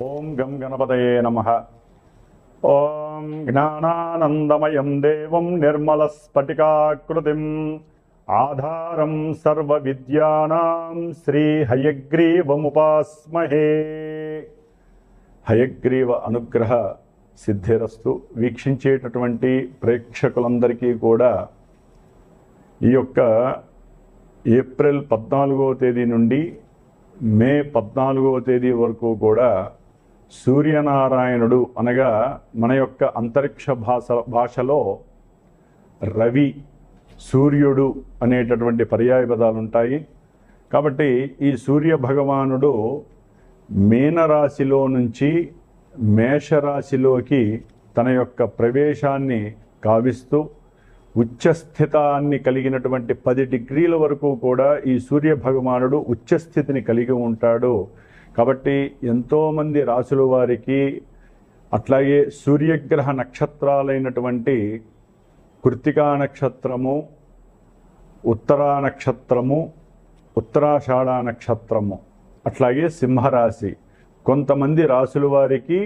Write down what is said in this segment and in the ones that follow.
ఓం గం గణపతయే నమః. ఓం జ్ఞానానందమయం దేవం నిర్మలస్ఫటికాకృతిం ఆధారం సర్వవిద్యానాం శ్రీ హయగ్రీవముపాస్మహే. హయగ్రీవ అనుగ్రహ సిద్ధిరస్తు. వీక్షించేటటువంటి ప్రేక్షకులందరికీ కూడా ఈ యొక్క ఏప్రిల్ 14వ తేదీ నుండి మే 14వ తేదీ వరకు కూడా సూర్యనారాయణుడు అనగా మన యొక్క అంతరిక్ష భాషలో రవి, సూర్యుడు అనేటటువంటి పర్యాయ పదాలు ఉంటాయి. కాబట్టి ఈ సూర్య భగవానుడు మీనరాశిలో నుంచి మేషరాశిలోకి తన యొక్క ప్రవేశాన్ని కావిస్తూ ఉచ్చస్థితాన్ని కలిగినటువంటి 10 డిగ్రీల వరకు కూడా ఈ సూర్య భగవానుడు ఉచ్చస్థితిని కలిగి ఉంటాడు. కాబట్టి ఎంతోమంది రాసుల వారికి అట్లాగే సూర్యగ్రహ నక్షత్రాలైనటువంటి కృత్తికా నక్షత్రము, ఉత్తరా నక్షత్రము, ఉత్తరాషాఢ నక్షత్రము, అట్లాగే సింహరాశి, కొంతమంది రాసుల వారికి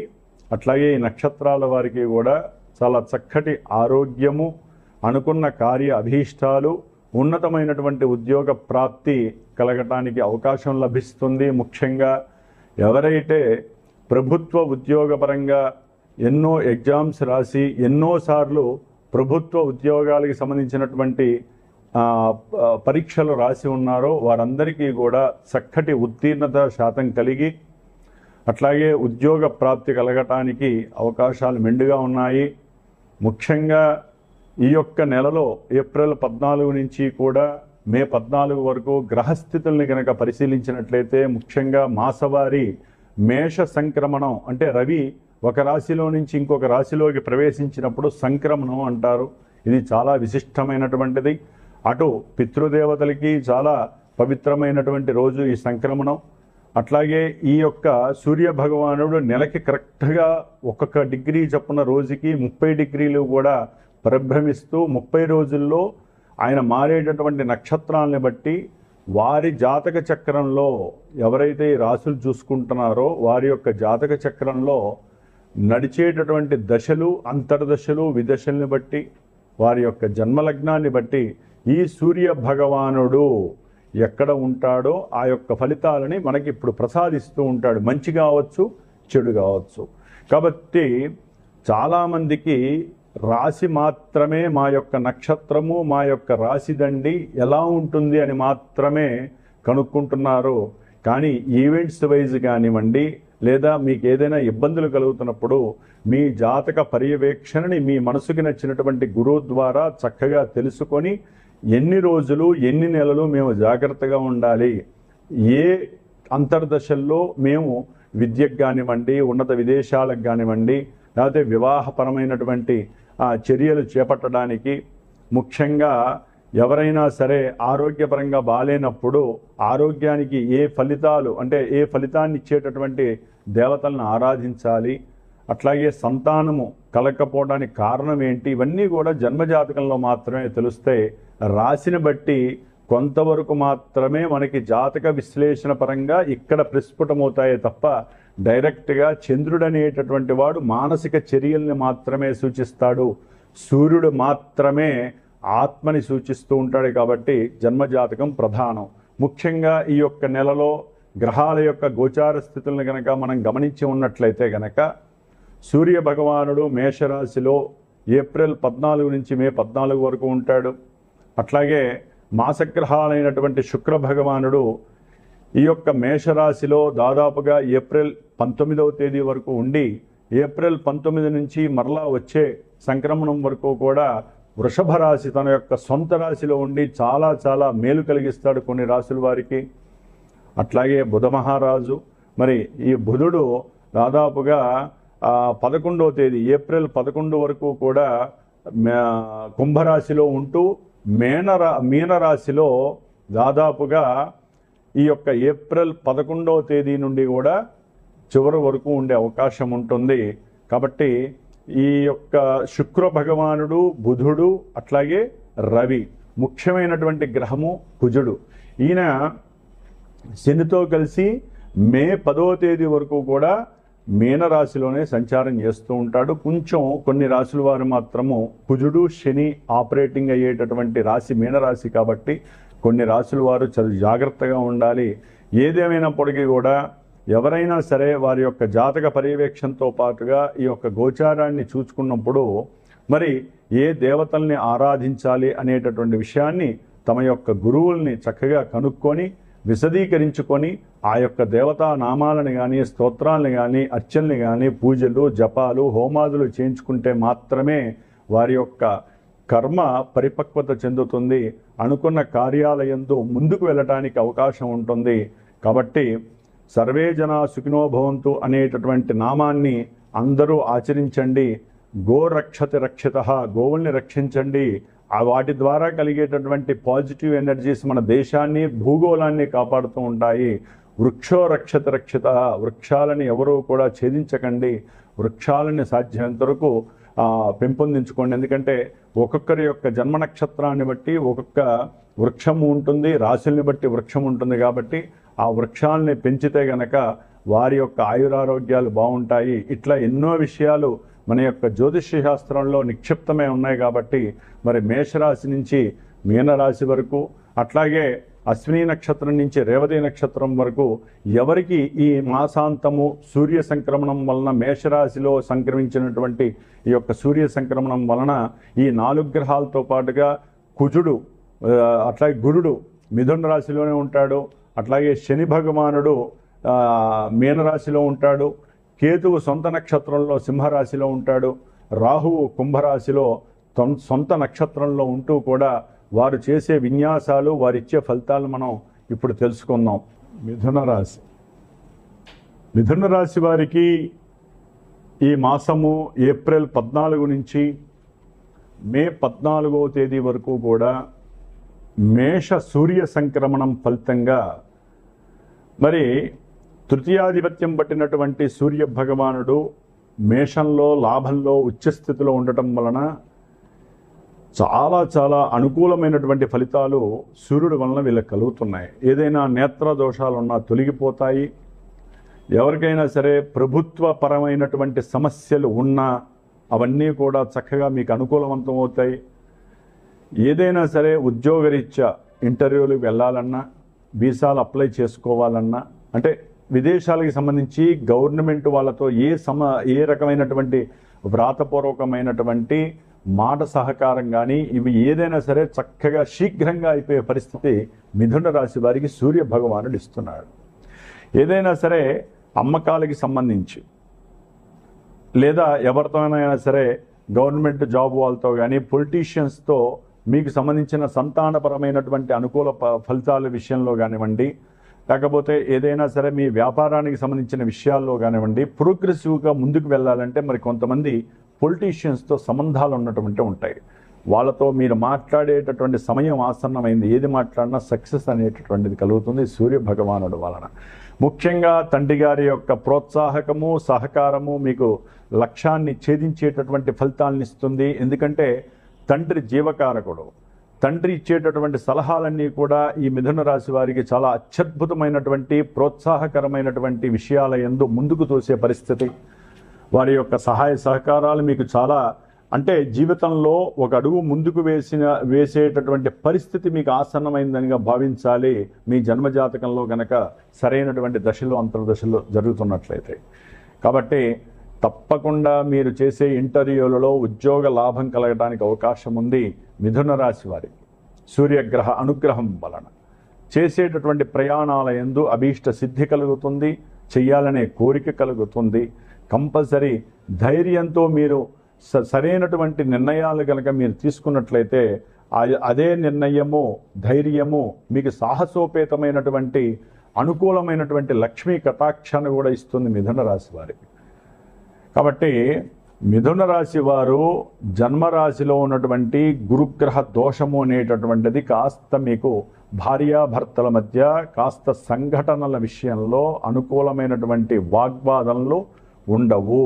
అట్లాగే ఈ నక్షత్రాల వారికి కూడా చాలా చక్కటి ఆరోగ్యము, అనుకున్న కార్య అభీష్టాలు, ఉన్నతమైనటువంటి ఉద్యోగ ప్రాప్తి కలగటానికి అవకాశం లభిస్తుంది. ముఖ్యంగా ఎవరైతే ప్రభుత్వ ఉద్యోగపరంగా ఎన్నో ఎగ్జామ్స్ రాసి ఎన్నోసార్లు ప్రభుత్వ ఉద్యోగాలకు సంబంధించినటువంటి పరీక్షలు రాసి ఉన్నారో వారందరికీ కూడా చక్కటి ఉత్తీర్ణత శాతం కలిగి అట్లాగే ఉద్యోగ ప్రాప్తి కలగటానికి అవకాశాలు మెండుగా ఉన్నాయి. ముఖ్యంగా ఈ యొక్క నెలలో ఏప్రిల్ 14 నుంచి కూడా మే 14 వరకు గ్రహస్థితుల్ని కనుక పరిశీలించినట్లయితే ముఖ్యంగా మాసవారి మేష సంక్రమణం అంటే రవి ఒక రాశిలో నుంచి ఇంకొక రాశిలోకి ప్రవేశించినప్పుడు సంక్రమణం అంటారు. ఇది చాలా విశిష్టమైనటువంటిది. అటు పితృదేవతలకి చాలా పవిత్రమైనటువంటి రోజు ఈ సంక్రమణం. అట్లాగే ఈ యొక్క సూర్య భగవానుడు నెలకి కరెక్ట్గా ఒక్కొక్క డిగ్రీ చొప్పున రోజుకి 30 డిగ్రీలు కూడా పరిభ్రమిస్తూ 30 రోజుల్లో ఆయన మారేటటువంటి నక్షత్రాలని బట్టి వారి జాతక చక్రంలో ఎవరైతే ఈ రాశులు చూసుకుంటున్నారో వారి యొక్క జాతక చక్రంలో నడిచేటటువంటి దశలు, అంతర్దశలు, విదశల్ని బట్టి వారి యొక్క జన్మలగ్నాన్ని బట్టి ఈ సూర్య భగవానుడు ఎక్కడ ఉంటాడో ఆ యొక్క ఫలితాలని మనకి ఇప్పుడు ప్రసాదిస్తూ ఉంటాడు. మంచి కావచ్చు, చెడు కావచ్చు. కాబట్టి చాలామందికి రాశి మాత్రమే మా యొక్క నక్షత్రము, మా యొక్క రాశి దండి ఎలా ఉంటుంది అని మాత్రమే కనుక్కుంటున్నారు. కానీ ఈవెంట్స్ వైజ్ కానివ్వండి, లేదా మీకు ఏదైనా ఇబ్బందులు కలుగుతున్నప్పుడు మీ జాతక పర్యవేక్షణని మీ మనసుకి నచ్చినటువంటి గురువు ద్వారా చక్కగా తెలుసుకొని ఎన్ని రోజులు, ఎన్ని నెలలు మేము జాగ్రత్తగా ఉండాలి, ఏ అంతర్దశల్లో మేము విద్యకు కానివ్వండి, ఉన్నత విదేశాలకు కానివ్వండి, లేకపోతే వివాహపరమైనటువంటి చర్యలు చేపట్టడానికి, ముఖ్యంగా ఎవరైనా సరే ఆరోగ్యపరంగా బాలేనప్పుడు ఆరోగ్యానికి ఏ ఫలితాలు అంటే ఏ ఫలితాన్ని ఇచ్చేటటువంటి దేవతలను ఆరాధించాలి, అట్లాగే సంతానము కలగకపోవడానికి కారణం ఏంటి, ఇవన్నీ కూడా జన్మజాతకంలో మాత్రమే తెలుస్తాయి. రాశిని బట్టి కొంతవరకు మాత్రమే మనకి జాతక విశ్లేషణ పరంగా ఇక్కడ ప్రస్ఫుటమవుతాయే తప్ప డైరెక్ట్గా చంద్రుడు అనేటటువంటి వాడు మానసిక చర్యల్ని మాత్రమే సూచిస్తాడు, సూర్యుడు మాత్రమే ఆత్మని సూచిస్తూ ఉంటాడు. కాబట్టి జన్మజాతకం ప్రధానం. ముఖ్యంగా ఈ యొక్క నెలలో గ్రహాల యొక్క గోచార స్థితులను కనుక మనం గమనించి ఉన్నట్లయితే కనుక సూర్య భగవానుడు మేషరాశిలో ఏప్రిల్ 14 నుంచి మే 14 వరకు ఉంటాడు. అట్లాగే మాసగ్రహాలైనటువంటి శుక్ర భగవానుడు ఈ యొక్క మేషరాశిలో దాదాపుగా ఏప్రిల్ 19వ తేదీ వరకు ఉండి ఏప్రిల్ 19 నుంచి మరలా వచ్చే సంక్రమణం వరకు కూడా వృషభ రాశి తన యొక్క సొంత రాశిలో ఉండి చాలా చాలా మేలు కలిగిస్తాడు కొన్ని రాశుల వారికి. అట్లాగే బుధ మహారాజు, మరి ఈ బుధుడు దాదాపుగా 11వ తేదీ ఏప్రిల్ 11 వరకు కూడా కుంభరాశిలో ఉంటూ మీనరాశిలో దాదాపుగా ఈ యొక్క ఏప్రిల్ 11వ తేదీ నుండి కూడా చివరి వరకు ఉండే అవకాశం ఉంటుంది. కాబట్టి ఈ యొక్క శుక్ర భగవానుడు, బుధుడు, అట్లాగే రవి, ముఖ్యమైనటువంటి గ్రహము కుజుడు. ఈయన శనితో కలిసి మే 10వ తేదీ వరకు కూడా మీనరాశిలోనే సంచారం చేస్తూ ఉంటాడు. కొంచెం కొన్ని రాశుల వారు మాత్రము కుజుడు శని ఆపరేటింగ్ అయ్యేటటువంటి రాశి మీనరాశి కాబట్టి కొన్ని రాశుల వారు చాలా జాగ్రత్తగా ఉండాలి. ఏదేమైనప్పటికీ కూడా ఎవరైనా సరే వారి యొక్క జాతక పర్యవేక్షణతో పాటుగా ఈ యొక్క గోచారాన్ని చూసుకున్నప్పుడు మరి ఏ దేవతల్ని ఆరాధించాలి అనేటటువంటి విషయాన్ని తమ యొక్క గురువుల్ని చక్కగా కనుక్కొని విశదీకరించుకొని ఆ యొక్క దేవతా నామాలను కానీ స్తోత్రాలను కానీ అర్చనలు కానీ పూజలు జపాలు హోమాదులు చేయించుకుంటే మాత్రమే వారి యొక్క కర్మ పరిపక్వత చెందుతుంది. అనుకున్న కార్యాలయందు ముందుకు వెళ్ళటానికి అవకాశం ఉంటుంది. కాబట్టి సర్వే జనా సుఖినో భవంతు అనేటటువంటి నామాన్ని అందరూ ఆచరించండి. గోరక్షతి రక్షిత, గోవుల్ని రక్షించండి. వాటి ద్వారా కలిగేటటువంటి పాజిటివ్ ఎనర్జీస్ మన దేశాన్ని భూగోళాన్ని కాపాడుతూ ఉంటాయి. వృక్షో రక్షతి రక్షిత, వృక్షాలని ఎవరూ కూడా ఛేదించకండి. వృక్షాలని సాధ్యమైనంత వరకు పెంపొందించుకోండి. ఎందుకంటే ఒక్కొక్కరి యొక్క జన్మ నక్షత్రాన్ని బట్టి ఒక్కొక్క వృక్షము ఉంటుంది, రాశుల్ని బట్టి వృక్షం ఉంటుంది. కాబట్టి ఆ వృక్షాలని పెంచితే గనక వారి యొక్క ఆయురారోగ్యాలు బాగుంటాయి. ఇట్లా ఎన్నో విషయాలు మన యొక్క జ్యోతిష్య శాస్త్రంలో నిక్షిప్తమై ఉన్నాయి. కాబట్టి మరి మేషరాశి నుంచి మీనరాశి వరకు, అట్లాగే అశ్విని నక్షత్రం నుంచి రేవతి నక్షత్రం వరకు ఎవరికి ఈ మాసాంతము సూర్య సంక్రమణం వలన మేషరాశిలో సంక్రమించినటువంటి ఈ యొక్క సూర్య సంక్రమణం వలన ఈ 4 గ్రహాలతో పాటుగా కుజుడు అట్లాగే గురుడు మిథున రాశిలోనే ఉంటాడు. అట్లాగే శని భగవానుడు మీనరాశిలో ఉంటాడు. కేతువు సొంత నక్షత్రంలో సింహరాశిలో ఉంటాడు. రాహువు కుంభరాశిలో సొంత నక్షత్రంలో ఉంటూ కూడా వారు చేసే విన్యాసాలు వారిచ్చే ఫలితాలు మనం ఇప్పుడు తెలుసుకుందాం. మిథున రాశి వారికి ఈ మాసము ఏప్రిల్ 14 నుంచి మే 14వ తేదీ వరకు కూడా మేష సూర్య సంక్రమణం ఫలితంగా మరి తృతీయాధిపత్యం పట్టినటువంటి సూర్య భగవానుడు మేషంలో లాభంలో ఉచ్చస్థితిలో ఉండటం వలన చాలా చాలా అనుకూలమైనటువంటి ఫలితాలు సూర్యుడి వలన వీళ్ళకి కలుగుతున్నాయి. ఏదైనా నేత్ర దోషాలు ఉన్నా తొలగిపోతాయి. ఎవరికైనా సరే ప్రభుత్వపరమైనటువంటి సమస్యలు ఉన్నా అవన్నీ కూడా చక్కగా మీకు అనుకూలవంతం అవుతాయి. ఏదైనా సరే ఉద్యోగరీత్యా ఇంటర్వ్యూలకు వెళ్ళాలన్నా, వీసాలు అప్లై చేసుకోవాలన్నా, అంటే విదేశాలకు సంబంధించి గవర్నమెంట్ వాళ్ళతో ఏ రకమైనటువంటి వ్రాతపూర్వకమైనటువంటి మాట సహకారం కానీ ఇవి ఏదైనా సరే చక్కగా శీఘ్రంగా అయిపోయే పరిస్థితి మిథున రాశి వారికి సూర్య భగవానుడు ఇస్తున్నాడు. ఏదైనా సరే అమ్మకాలకి సంబంధించి లేదా ఎవరితోనైనా సరే గవర్నమెంట్ జాబ్ వాళ్ళతో కానీ పొలిటీషియన్స్తో మీకు సంబంధించిన సంతానపరమైనటువంటి అనుకూల ఫలితాల విషయంలో కానివ్వండి, లేకపోతే ఏదైనా సరే మీ వ్యాపారానికి సంబంధించిన విషయాల్లో కానివ్వండి, ప్రోగ్రెసివ్గా ముందుకు వెళ్ళాలంటే మరి కొంతమంది పొలిటీషియన్స్తో సంబంధాలు ఉన్నటువంటి ఉంటాయి. వాళ్ళతో మీరు మాట్లాడేటటువంటి సమయం ఆసన్నమైంది. ఏది మాట్లాడినా సక్సెస్ అనేటటువంటిది కలుగుతుంది సూర్య భగవానుడు వలన. ముఖ్యంగా తండ్రి గారి యొక్క ప్రోత్సాహకము సహకారము మీకు లక్ష్యాన్ని ఛేదించేటటువంటి ఫలితాలను ఇస్తుంది. ఎందుకంటే తండ్రి జీవకారకుడు. తండ్రి ఇచ్చేటటువంటి సలహాలన్నీ కూడా ఈ మిథున రాశి వారికి చాలా అత్యద్భుతమైనటువంటి ప్రోత్సాహకరమైనటువంటి విషయాల యందు ముందుకు తోసే పరిస్థితి. వారి యొక్క సహాయ సహకారాలు మీకు చాలా అంటే జీవితంలో ఒక అడుగు ముందుకు వేసేటటువంటి పరిస్థితి మీకు ఆసన్నమైందనిగా భావించాలి. మీ జన్మజాతకంలో గనక సరైనటువంటి దశలు అంతర్దశలు జరుగుతున్నట్లయితే. కాబట్టి తప్పకుండా మీరు చేసే ఇంటర్వ్యూలలో ఉద్యోగ లాభం కలగడానికి అవకాశం ఉంది. మిథున రాశి వారికి సూర్యగ్రహ అనుగ్రహం వలన చేసేటటువంటి ప్రయాణాల యందు అభీష్ట సిద్ధి కలుగుతుంది. చెయ్యాలనే కోరిక కలుగుతుంది. కంపల్సరీ ధైర్యంతో మీరు సరైనటువంటి నిర్ణయాలు కనుక మీరు తీసుకున్నట్లయితే అదే నిర్ణయము ధైర్యము మీకు సాహసోపేతమైనటువంటి అనుకూలమైనటువంటి లక్ష్మీ కటాక్షాన్ని కూడా ఇస్తుంది మిథున రాశి వారికి. కాబట్టి మిథున రాశి వారు జన్మరాశిలో ఉన్నటువంటి గురుగ్రహ దోషము అనేటటువంటిది కాస్త మీకు భార్యాభర్తల మధ్య కాస్త సంఘటనల విషయంలో అనుకూలమైనటువంటి వాగ్వాదనలు ఉండవు.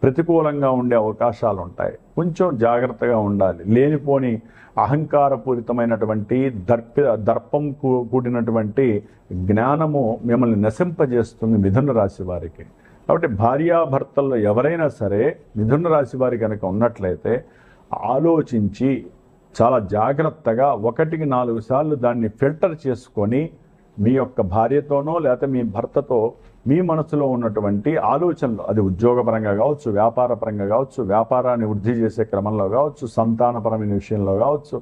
ప్రతికూలంగా ఉండే అవకాశాలు ఉంటాయి. కొంచెం జాగ్రత్తగా ఉండాలి. లేనిపోని అహంకారపూరితమైనటువంటి దర్పం కూడినటువంటి జ్ఞానము మిమ్మల్ని నశింపజేస్తుంది మిథున రాశి వారికి. కాబట్టి భార్యాభర్తల్లో ఎవరైనా సరే మిథున రాశి వారి కనుక ఉన్నట్లయితే ఆలోచించి చాలా జాగ్రత్తగా 1-4 సార్లు దాన్ని ఫిల్టర్ చేసుకొని మీ యొక్క భార్యతోనో లేకపోతే మీ భర్తతో మీ మనసులో ఉన్నటువంటి ఆలోచనలు, అది ఉద్యోగపరంగా కావచ్చు, వ్యాపారపరంగా కావచ్చు, వ్యాపారాన్ని వృద్ధి చేసే క్రమంలో కావచ్చు, సంతానపరమైన విషయంలో కావచ్చు,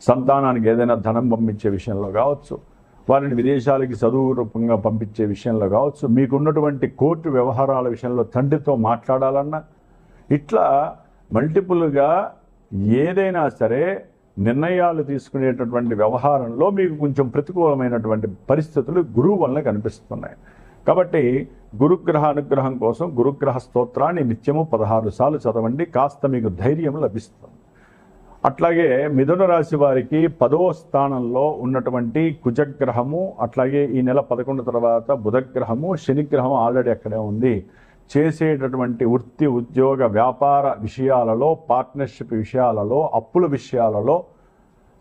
సంతానానికి ఏదైనా ధనం పంపించే విషయంలో కావచ్చు, వారిని విదేశాలకి చదువు రూపంగా పంపించే విషయంలో కావచ్చు, మీకున్నటువంటి కోర్టు వ్యవహారాల విషయంలో తండ్రితో మాట్లాడాలన్నా, ఇట్లా మల్టిపుల్గా ఏదైనా సరే నిర్ణయాలు తీసుకునేటటువంటి వ్యవహారంలో మీకు కొంచెం ప్రతికూలమైనటువంటి పరిస్థితులు గురువు వల్ల కనిపిస్తున్నాయి. కాబట్టి గురుగ్రహ అనుగ్రహం కోసం గురుగ్రహ స్తోత్రాన్ని నిత్యము 16 సార్లు చదవండి, కాస్త మీకు ధైర్యం లభిస్తుంది. అట్లాగే మిథున రాశి వారికి 10వ స్థానంలో ఉన్నటువంటి కుజగ్రహము, అట్లాగే ఈ నెల 11 తర్వాత బుధగ్రహము, శనిగ్రహం ఆల్రెడీ అక్కడే ఉంది. చేసేటటువంటి వృత్తి, ఉద్యోగ, వ్యాపార విషయాలలో, పార్ట్నర్షిప్ విషయాలలో, అప్పుల విషయాలలో,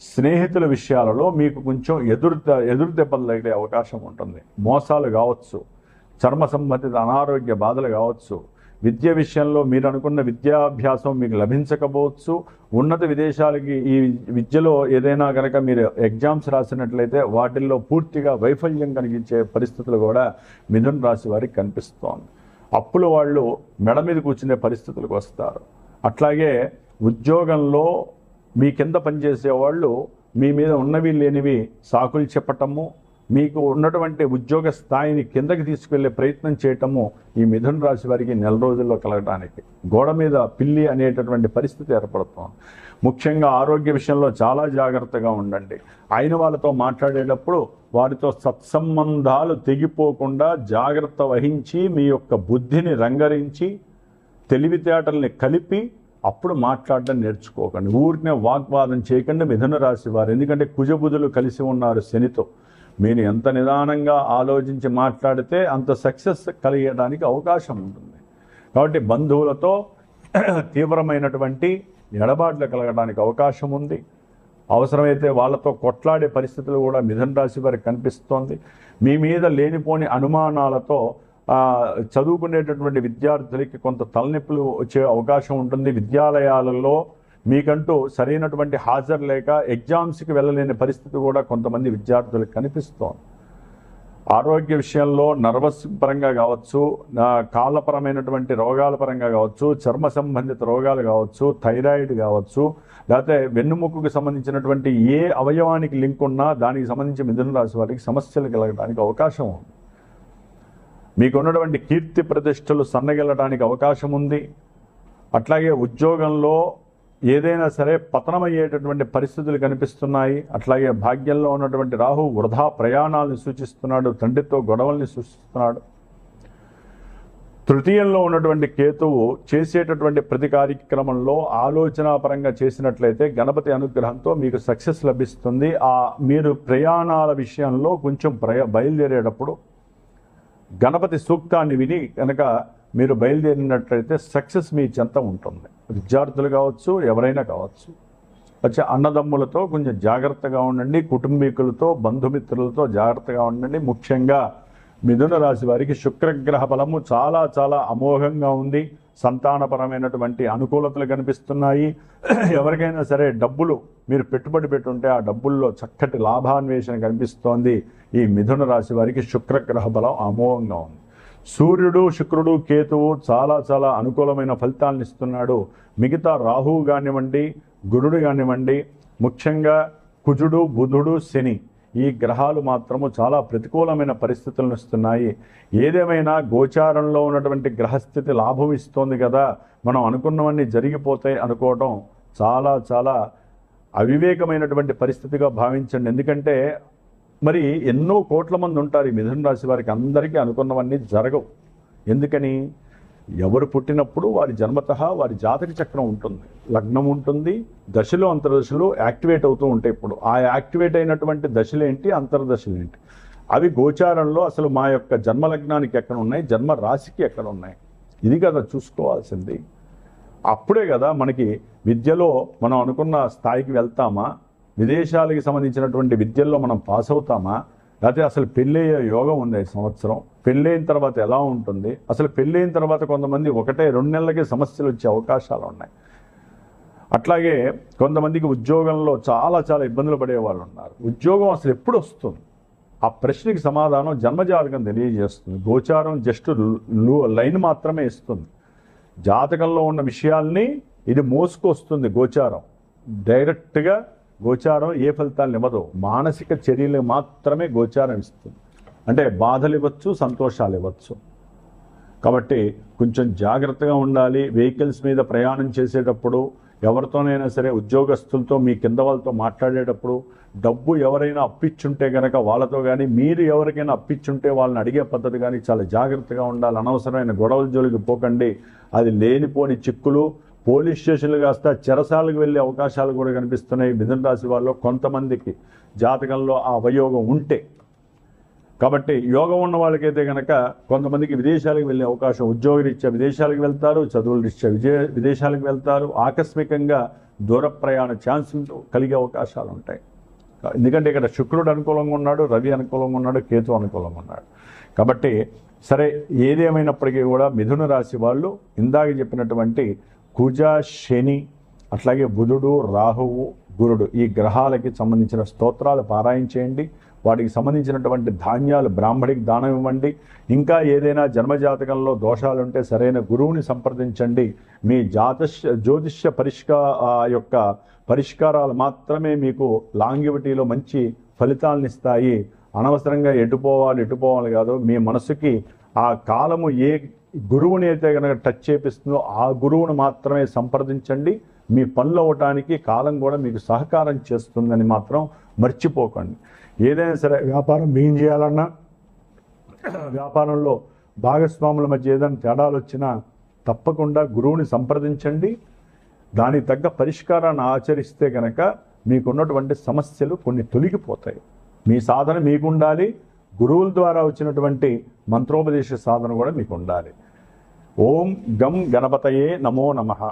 స్నేహితుల విషయాలలో మీకు కొంచెం ఎదురు దెబ్బలు తగిలే అవకాశం ఉంటుంది. మోసాలు కావచ్చు, చర్మ సంబంధిత అనారోగ్య బాధలు కావచ్చు, విద్య విషయంలో మీరు అనుకున్న విద్యాభ్యాసం మీకు లభించకపోవచ్చు, ఉన్నత విదేశాలకి ఈ విద్యలో ఏదైనా కనుక మీరు ఎగ్జామ్స్ రాసినట్లయితే వాటిల్లో పూర్తిగా వైఫల్యం కలిగించే పరిస్థితులు కూడా మిథున రాశి వారికి కనిపిస్తోంది. అప్పులు వాళ్ళు మెడ మీద కూర్చునే పరిస్థితులకు వస్తారు. అట్లాగే ఉద్యోగంలో మీ కింద పనిచేసే వాళ్ళు మీ మీద ఉన్నవి లేనివి సాకులు చెప్పటము, మీకు ఉన్నటువంటి ఉద్యోగ స్థాయిని కిందకి తీసుకెళ్లే ప్రయత్నం చేయటము ఈ మిథున రాశి వారికి నెల రోజుల్లో కలగడానికి గోడ మీద పిల్లి అనేటటువంటి పరిస్థితి ఏర్పడుతోంది. ముఖ్యంగా ఆరోగ్య విషయంలో చాలా జాగ్రత్తగా ఉండండి. అయిన వాళ్ళతో మాట్లాడేటప్పుడు వారితో సత్సంబంధాలు తెగిపోకుండా జాగ్రత్త వహించి మీ యొక్క బుద్ధిని రంగరించి తెలివితేటల్ని కలిపి అప్పుడు మాట్లాడడం నేర్చుకోకండి. ఊరినే వాగ్వాదం చేయకండి మిథున రాశి వారు. ఎందుకంటే కుజబుధులు కలిసి ఉన్నారు శనితో. మీరు ఎంత నిదానంగా ఆలోచించి మాట్లాడితే అంత సక్సెస్ కలిగడానికి అవకాశం ఉంటుంది. కాబట్టి బంధువులతో తీవ్రమైనటువంటి ఎడబాట్లు కలగడానికి అవకాశం ఉంది. అవసరమైతే వాళ్ళతో కొట్లాడే పరిస్థితులు కూడా మిథున రాశి వారికి కనిపిస్తోంది. మీ మీద లేనిపోని అనుమానాలతో చదువుకునేటటువంటి విద్యార్థులకి కొంత తలనొప్పులు వచ్చే అవకాశం ఉంటుంది. విద్యాలయాలలో మీకంటూ సరైనటువంటి హాజరు లేక ఎగ్జామ్స్కి వెళ్ళలేని పరిస్థితి కూడా కొంతమంది విద్యార్థులకు కనిపిస్తోంది. ఆరోగ్య విషయంలో నర్వస్ పరంగా కావచ్చు, కాళ్ళపరమైనటువంటి రోగాల పరంగా కావచ్చు, చర్మ సంబంధిత రోగాలు కావచ్చు, థైరాయిడ్ కావచ్చు, లేకపోతే వెన్నుముక్కకు సంబంధించినటువంటి ఏ అవయవానికి లింక్ ఉన్నా దానికి సంబంధించి మిథున రాశి వారికి సమస్యలు కలగడానికి అవకాశం ఉంది. మీకున్నటువంటి కీర్తి ప్రతిష్టలు సన్నగిల్లడానికి అవకాశం ఉంది. అట్లాగే ఉద్యోగంలో ఏదైనా సరే పతనమయ్యేటటువంటి పరిస్థితులు కనిపిస్తున్నాయి. అట్లాగే భాగ్యంలో ఉన్నటువంటి రాహు వృధా ప్రయాణాలను సూచిస్తున్నాడు, తండ్రితో గొడవల్ని సూచిస్తున్నాడు. తృతీయంలో ఉన్నటువంటి కేతువు చేసేటటువంటి ప్రతి కార్యక్రమంలో ఆలోచనాపరంగా చేసినట్లయితే గణపతి అనుగ్రహంతో మీకు సక్సెస్ లభిస్తుంది. మీరు ప్రయాణాల విషయంలో కొంచెం బయలుదేరేటప్పుడు గణపతి సూక్తాన్ని విని కనుక మీరు బయలుదేరినట్లయితే సక్సెస్ మీ చెంత ఉంటుంది. విద్యార్థులు కావచ్చు, ఎవరైనా కావచ్చు. వచ్చే అన్నదమ్ములతో కొంచెం జాగ్రత్తగా ఉండండి. కుటుంబీకులతో, బంధుమిత్రులతో జాగ్రత్తగా ఉండండి. ముఖ్యంగా మిథున రాశి వారికి శుక్రగ్రహ బలము చాలా చాలా అమోఘంగా ఉంది. సంతానపరమైనటువంటి అనుకూలతలు కనిపిస్తున్నాయి. ఎవరికైనా సరే డబ్బులు మీరు పెట్టుబడి పెట్టుంటే ఆ డబ్బుల్లో చక్కటి లాభాన్వేషణ కనిపిస్తోంది. ఈ మిథున రాశి వారికి శుక్రగ్రహ బలం అమోఘంగా ఉంది. సూర్యుడు, శుక్రుడు, కేతువు చాలా చాలా అనుకూలమైన ఫలితాలను ఇస్తున్నాడు. మిగతా రాహువు కానివ్వండి, గురుడు కానివ్వండి, ముఖ్యంగా కుజుడు, బుధుడు, శని ఈ గ్రహాలు మాత్రము చాలా ప్రతికూలమైన పరిస్థితులను ఇస్తున్నాయి. ఏదేమైనా గోచారంలో ఉన్నటువంటి గ్రహస్థితి లాభం ఇస్తోంది కదా, మనం అనుకున్నవన్నీ జరిగిపోతాయి అనుకోవడం చాలా చాలా అవివేకమైనటువంటి పరిస్థితిగా భావించండి. ఎందుకంటే మరి ఎన్నో కోట్ల మంది ఉంటారు ఈ మిథున రాశి వారికి, అందరికీ అనుకున్నవన్నీ జరగవు. ఎందుకని? ఎవరు పుట్టినప్పుడు వారి జన్మతః వారి జాతక చక్రం ఉంటుంది, లగ్నం ఉంటుంది, దశలు అంతర్దశలు యాక్టివేట్ అవుతూ ఉంటాయి. ఇప్పుడు ఆ యాక్టివేట్ అయినటువంటి దశలేంటి, అంతర్దశలేంటి, అవి గోచారంలో అసలు మా యొక్క జన్మలగ్నానికి ఎక్కడ ఉన్నాయి, జన్మ రాశికి ఎక్కడ ఉన్నాయి, ఇది కదా చూసుకోవాల్సింది. అప్పుడే కదా మనకి విద్యలో మనం అనుకున్న స్థాయికి వెళ్తామా, విదేశాలకి సంబంధించినటువంటి విద్యల్లో మనం పాస్ అవుతామా, లేకపోతే అసలు పెళ్ళయ్యే యోగం ఉంది ఈ సంవత్సరం, పెళ్ళైన తర్వాత ఎలా ఉంటుంది, అసలు పెళ్ళైన తర్వాత కొంతమంది 1-2 నెలలకే సమస్యలు వచ్చే అవకాశాలు ఉన్నాయి. అట్లాగే కొంతమందికి ఉద్యోగంలో చాలా చాలా ఇబ్బందులు పడే వాళ్ళు ఉన్నారు. ఉద్యోగం అసలు ఎప్పుడు వస్తుంది, ఆ ప్రశ్నకి సమాధానం జన్మజాతకం తెలియజేస్తుంది. గోచారం జస్ట్ లైన్ మాత్రమే ఇస్తుంది. జాతకంలో ఉన్న విషయాల్ని ఇది మోసుకొస్తుంది. గోచారం డైరెక్ట్గా గోచారం ఏ ఫలితాలను ఇవ్వదు, మానసిక చర్యలు మాత్రమే గోచారం ఇస్తుంది. అంటే బాధలు ఇవ్వచ్చు, సంతోషాలు ఇవ్వచ్చు. కాబట్టి కొంచెం జాగ్రత్తగా ఉండాలి. వెహికల్స్ మీద ప్రయాణం చేసేటప్పుడు, ఎవరితోనైనా సరే ఉద్యోగస్తులతో మీ కింద వాళ్ళతో మాట్లాడేటప్పుడు, డబ్బు ఎవరైనా అప్పిచ్చుంటే కనుక వాళ్ళతో కానీ, మీరు ఎవరికైనా అప్పిచ్చుంటే వాళ్ళని అడిగే పద్ధతి కానీ చాలా జాగ్రత్తగా ఉండాలి. అనవసరమైన గొడవల జోలికి పోకండి. అది లేనిపోని చిక్కులు, పోలీస్ స్టేషన్లు కాస్త చెరసాలకు వెళ్ళే అవకాశాలు కూడా కనిపిస్తున్నాయి మిథున రాశి వాళ్ళు కొంతమందికి జాతకంలో ఆ అవయోగం ఉంటే. కాబట్టి యోగం ఉన్న వాళ్ళకైతే కనుక కొంతమందికి విదేశాలకు వెళ్ళే అవకాశం, ఉద్యోగరీత్యా విదేశాలకు వెళ్తారు, చదువుల రీత్యా విదేశాలకు వెళ్తారు, ఆకస్మికంగా దూర ప్రయాణ ఛాన్సులు కలిగే అవకాశాలు ఉంటాయి. ఎందుకంటే ఇక్కడ శుక్రుడు అనుకూలంగా ఉన్నాడు, రవి అనుకూలంగా ఉన్నాడు, కేతు అనుకూలంగా ఉన్నాడు. కాబట్టి సరే, ఏదేమైనప్పటికీ కూడా మిథున రాశి వాళ్ళు ఇందాక చెప్పినటువంటి కుజ, శని, అట్లాగే బుధుడు, రాహువు, గురుడు ఈ గ్రహాలకి సంబంధించిన స్తోత్రాలు పారాయణ చేయండి. వాటికి సంబంధించినటువంటి ధాన్యాలు బ్రాహ్మడికి దానం ఇవ్వండి. ఇంకా ఏదైనా జన్మజాతకంలో దోషాలుంటే సరైన గురువుని సంప్రదించండి. మీ జ్యోతిష్య పరిష్కారాలు మాత్రమే మీకు లాంగివిటీలో మంచి ఫలితాలను ఇస్తాయి. అనవసరంగా ఎటుపోవాలి కాదు. మీ మనసుకి ఆ కాలము ఏ గురువుని అయితే కనుక టచ్ చేపిస్తుందో ఆ గురువును మాత్రమే సంప్రదించండి. మీ పనులు అవ్వటానికి కాలం కూడా మీకు సహకారం చేస్తుందని మాత్రం మర్చిపోకండి. ఏదైనా సరే వ్యాపారం ఏం చేయాలన్నా, వ్యాపారంలో భాగస్వాముల మధ్య ఏదైనా తేడాలు వచ్చినా తప్పకుండా గురువుని సంప్రదించండి. దానికి తగ్గ పరిష్కారాన్ని ఆచరిస్తే కనుక మీకున్నటువంటి సమస్యలు కొన్ని తొలగిపోతాయి. మీ సాధన మీకు ఉండాలి, గురువుల ద్వారా వచ్చినటువంటి మంత్రోపదేశ సాధన కూడా మీకు ఉండాలి. ఓం గం గణపతయే నమో నమః.